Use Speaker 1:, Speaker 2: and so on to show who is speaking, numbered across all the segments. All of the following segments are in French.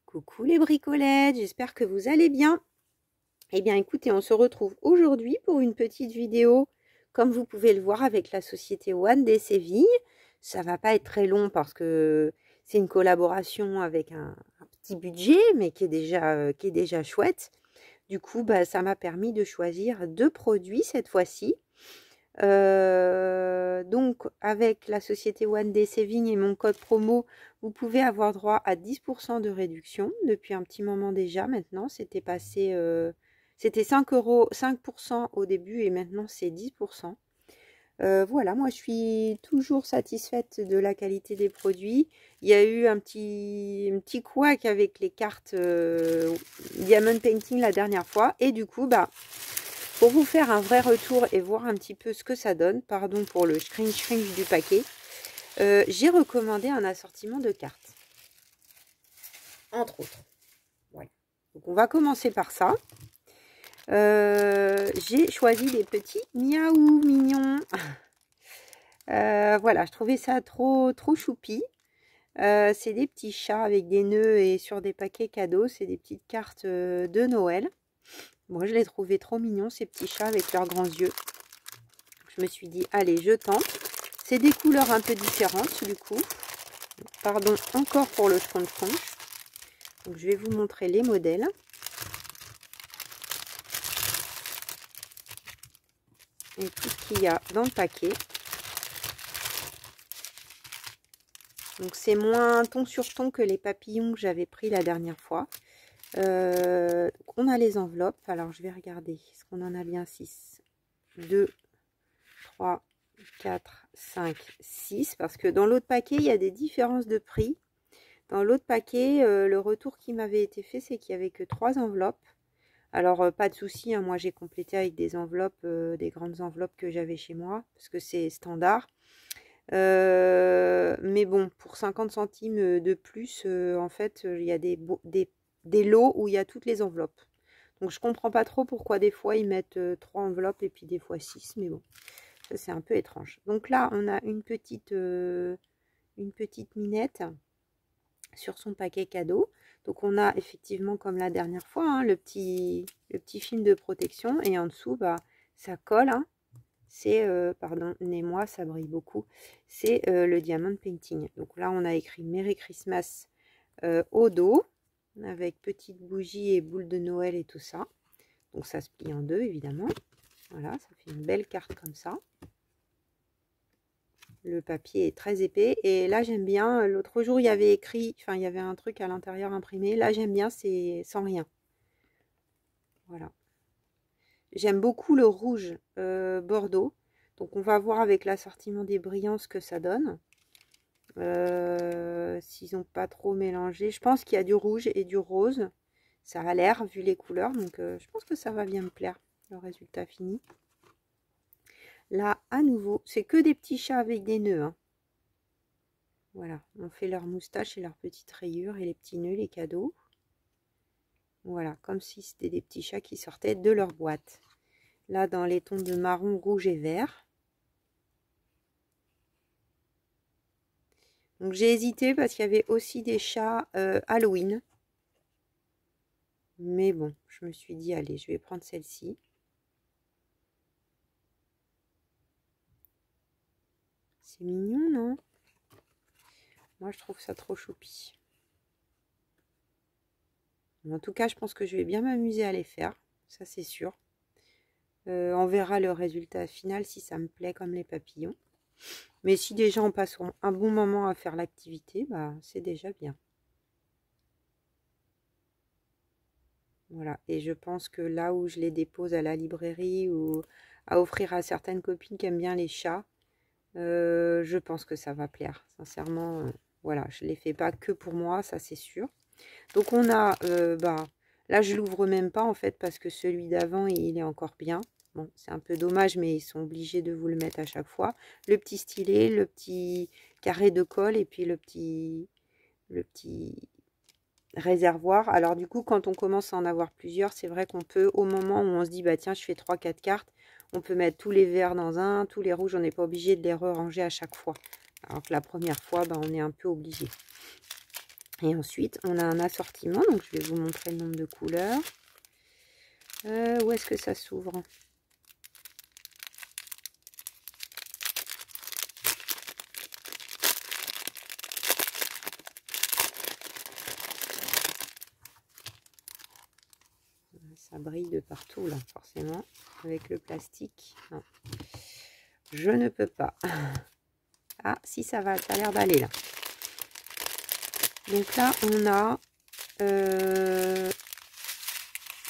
Speaker 1: Coucou les bricolettes, j'espère que vous allez bien. Eh bien écoutez, on se retrouve aujourd'hui pour une petite vidéo, comme vous pouvez le voir, avec la société One des Sévilles. Ça va pas être très long parce que c'est une collaboration avec un petit budget, mais qui est déjà chouette. Du coup, ça m'a permis de choisir 2 produits cette fois-ci. Donc avec la société One Day Saving et mon code promo, vous pouvez avoir droit à 10% de réduction depuis un petit moment déjà. Maintenant, c'était passé, c'était 5% au début et maintenant c'est 10%. Voilà, moi je suis toujours satisfaite de la qualité des produits. Il y a eu un petit couac avec les cartes Diamond Painting la dernière fois et du coup, pour vous faire un vrai retour et voir un petit peu ce que ça donne, pardon pour le scrunch du paquet, j'ai recommandé un assortiment de cartes, entre autres. Voilà. Donc on va commencer par ça. J'ai choisi des petits miaou mignons. Voilà, je trouvais ça trop choupi. C'est des petits chats avec des nœuds et sur des paquets cadeaux. C'est des petites cartes de Noël. Moi, je les trouvais trop mignons, ces petits chats avec leurs grands yeux. Je me suis dit, allez, je tente. C'est des couleurs un peu différentes, du coup. Pardon encore pour le tronche. Donc, je vais vous montrer les modèles. Et tout ce qu'il y a dans le paquet. Donc, c'est moins ton sur ton que les papillons que j'avais pris la dernière fois. On a les enveloppes. Alors, je vais regarder. Est-ce qu'on en a bien 6 2, 3, 4, 5, 6. Parce que dans l'autre paquet, il y a des différences de prix. Dans l'autre paquet, le retour qui m'avait été fait, c'est qu'il n'y avait que 3 enveloppes. Alors, pas de souci, hein, moi j'ai complété avec des enveloppes, des grandes enveloppes que j'avais chez moi, parce que c'est standard. Mais bon, pour 50 centimes de plus, en fait, il y a des lots où il y a toutes les enveloppes. Donc, je comprends pas trop pourquoi des fois ils mettent 3 enveloppes et puis des fois 6, mais bon, ça c'est un peu étrange. Donc là, on a une petite minette sur son paquet cadeau. Donc on a effectivement, comme la dernière fois, hein, le petit film de protection. Et en dessous, ça colle. Hein. C'est, pardonnez-moi, ça brille beaucoup. C'est le Diamond Painting. Donc là, on a écrit Merry Christmas au dos, avec petite bougie et boule de Noël et tout ça. Donc ça se plie en deux, évidemment. Voilà, ça fait une belle carte comme ça. Le papier est très épais. Et là, j'aime bien. L'autre jour, il y avait écrit, enfin, il y avait un truc à l'intérieur imprimé. Là, j'aime bien, c'est sans rien. Voilà. J'aime beaucoup le rouge bordeaux. Donc, on va voir avec l'assortiment des brillants ce que ça donne. S'ils n'ont pas trop mélangé. Je pense qu'il y a du rouge et du rose. Ça a l'air, vu les couleurs. Donc, je pense que ça va bien me plaire, le résultat fini. Là, à nouveau, c'est que des petits chats avec des nœuds. Hein. Voilà, on fait leurs moustaches et leurs petites rayures et les petits nœuds, les cadeaux. Voilà, comme si c'était des petits chats qui sortaient de leur boîte. Là, dans les tons de marron, rouge et vert. Donc, j'ai hésité parce qu'il y avait aussi des chats Halloween. Mais bon, je me suis dit, allez, je vais prendre celle-ci. C'est mignon, non? Moi, je trouve ça trop choupi. En tout cas, je pense que je vais bien m'amuser à les faire. Ça, c'est sûr. On verra le résultat final si ça me plaît comme les papillons. Mais si déjà on passe un bon moment à faire l'activité, c'est déjà bien. Voilà. Et je pense que là où je les dépose à la librairie ou à offrir à certaines copines qui aiment bien les chats, je pense que ça va plaire. Sincèrement, voilà, je ne les fais pas que pour moi, ça c'est sûr. Donc on a, là je l'ouvre même pas en fait parce que celui d'avant il est encore bien. Bon, c'est un peu dommage mais ils sont obligés de vous le mettre à chaque fois. Le petit stylet, le petit carré de colle et puis le petit réservoir. Alors du coup quand on commence à en avoir plusieurs, c'est vrai qu'on peut, au moment où on se dit bah tiens je fais 3-4 cartes, on peut mettre tous les verts dans un, tous les rouges, on n'est pas obligé de les ranger à chaque fois. Alors que la première fois on est un peu obligé. Et ensuite, on a un assortiment. Donc, je vais vous montrer le nombre de couleurs. Où est-ce que ça s'ouvre? Ça brille de partout, là, forcément. Avec le plastique. Non. Je ne peux pas. Ah, si, ça va. Ça a l'air d'aller, là. Donc là, on a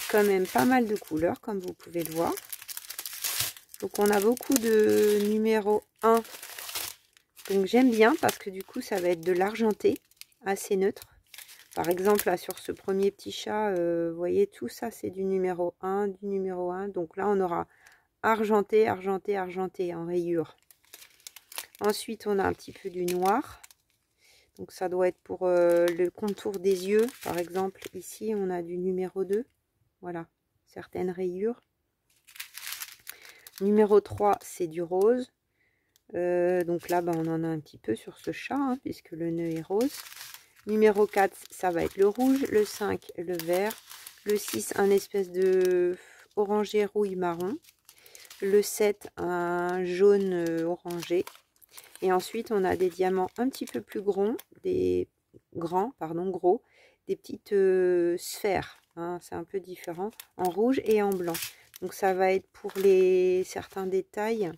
Speaker 1: quand même pas mal de couleurs, comme vous pouvez le voir. Donc, on a beaucoup de numéro 1. Donc, j'aime bien parce que du coup, ça va être de l'argenté, assez neutre. Par exemple, là, sur ce premier petit chat, vous voyez, tout ça, c'est du numéro 1, du numéro 1. Donc là, on aura argenté, argenté, argenté en rayure. Ensuite, on a un petit peu du noir. Donc, ça doit être pour le contour des yeux. Par exemple, ici, on a du numéro 2. Voilà, certaines rayures. Numéro 3, c'est du rose. Donc là, on en a un petit peu sur ce chat, hein, puisque le nœud est rose. Numéro 4, ça va être le rouge. Le 5, le vert. Le 6, un espèce de orangé rouille marron. Le 7, un jaune orangé. Et ensuite, on a des diamants un petit peu plus gros, gros, des petites sphères. Hein, c'est un peu différent, en rouge et en blanc. Donc ça va être pour certains détails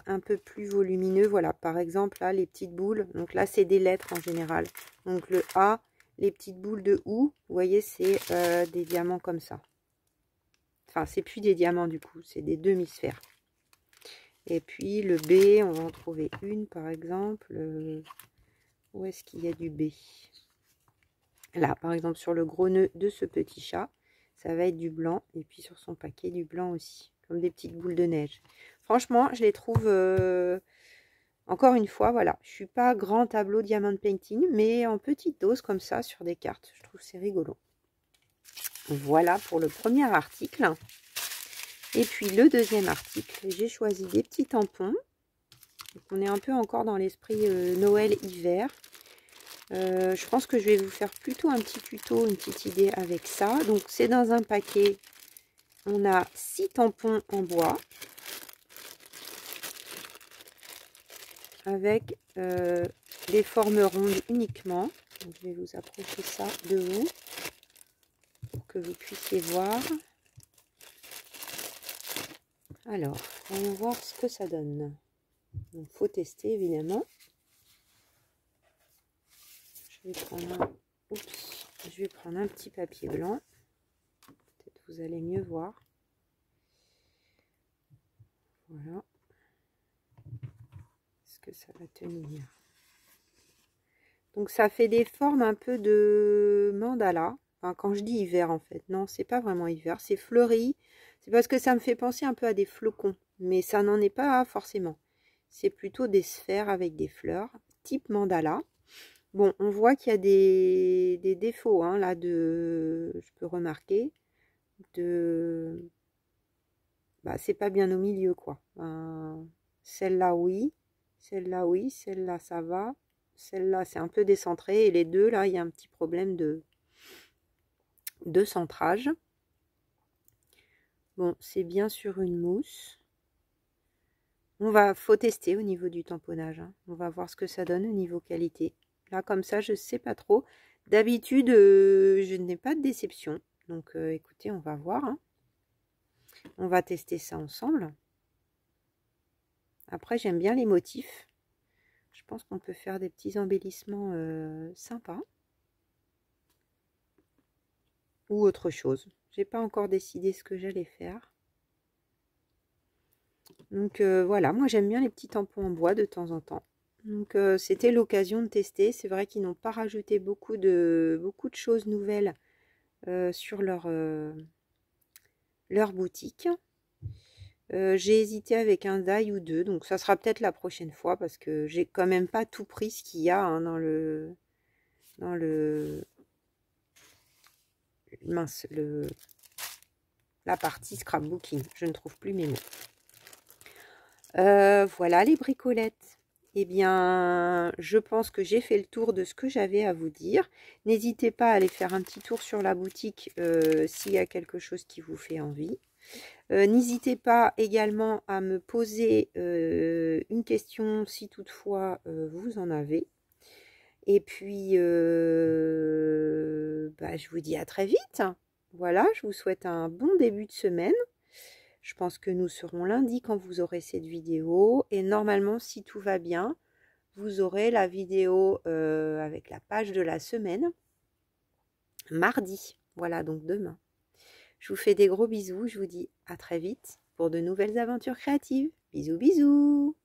Speaker 1: un peu plus volumineux. Voilà, par exemple, là, les petites boules. Donc là, c'est des lettres en général. Donc le A, les petites boules de OU, vous voyez, c'est des diamants comme ça. Enfin, c'est plus des diamants du coup, c'est des demi-sphères. Et puis le B, on va en trouver une par exemple. Où est-ce qu'il y a du B? Là, par exemple, sur le gros nœud de ce petit chat, ça va être du blanc. Et puis sur son paquet, du blanc aussi, comme des petites boules de neige. Franchement, je les trouve, encore une fois, voilà. Je suis pas grand tableau diamond painting, mais en petite dose comme ça sur des cartes. Je trouve c'est rigolo. Voilà pour le premier article. Et puis le deuxième article, j'ai choisi des petits tampons. Donc, on est un peu encore dans l'esprit Noël-hiver. Je pense que je vais vous faire plutôt un petit tuto, une petite idée avec ça. Donc c'est dans un paquet. On a 6 tampons en bois. Avec des formes rondes uniquement. Donc, je vais vous approcher ça de vous pour que vous puissiez voir. Alors, voyons voir ce que ça donne. Il faut tester évidemment. Je vais prendre un petit papier blanc. Peut-être vous allez mieux voir. Voilà. Est-ce que ça va tenir? Donc ça fait des formes un peu de mandala. Enfin, quand je dis hiver en fait, non, c'est pas vraiment hiver, c'est fleuri. C'est parce que ça me fait penser un peu à des flocons, mais ça n'en est pas forcément. C'est plutôt des sphères avec des fleurs, type mandala. Bon, on voit qu'il y a des défauts, hein, là, je peux remarquer, c'est pas bien au milieu, quoi. Celle-là, oui, celle-là, ça va. Celle-là, c'est un peu décentré, et les deux, là, il y a un petit problème de centrage. Bon, c'est bien sur une mousse. Faut tester au niveau du tamponnage. Hein. On va voir ce que ça donne au niveau qualité. Là, comme ça, je sais pas trop. D'habitude, je n'ai pas de déception. Donc, écoutez, on va voir. Hein. On va tester ça ensemble. Après, j'aime bien les motifs. Je pense qu'on peut faire des petits embellissements sympas. Ou autre chose. J'ai pas encore décidé ce que j'allais faire. Donc voilà, moi j'aime bien les petits tampons en bois de temps en temps. Donc c'était l'occasion de tester. C'est vrai qu'ils n'ont pas rajouté beaucoup de choses nouvelles sur leur boutique. J'ai hésité avec un die ou deux, donc ça sera peut-être la prochaine fois parce que j'ai quand même pas tout pris ce qu'il y a hein, dans la partie scrapbooking. Je ne trouve plus mes mots. Voilà les bricolettes. eh bien, je pense que j'ai fait le tour de ce que j'avais à vous dire. N'hésitez pas à aller faire un petit tour sur la boutique s'il y a quelque chose qui vous fait envie. N'hésitez pas également à me poser une question si toutefois vous en avez. Et puis, je vous dis à très vite. Voilà, je vous souhaite un bon début de semaine. Je pense que nous serons lundi quand vous aurez cette vidéo. Et normalement, si tout va bien, vous aurez la vidéo avec la page de la semaine mardi. Voilà, donc demain. Je vous fais des gros bisous. Je vous dis à très vite pour de nouvelles aventures créatives. Bisous, bisous!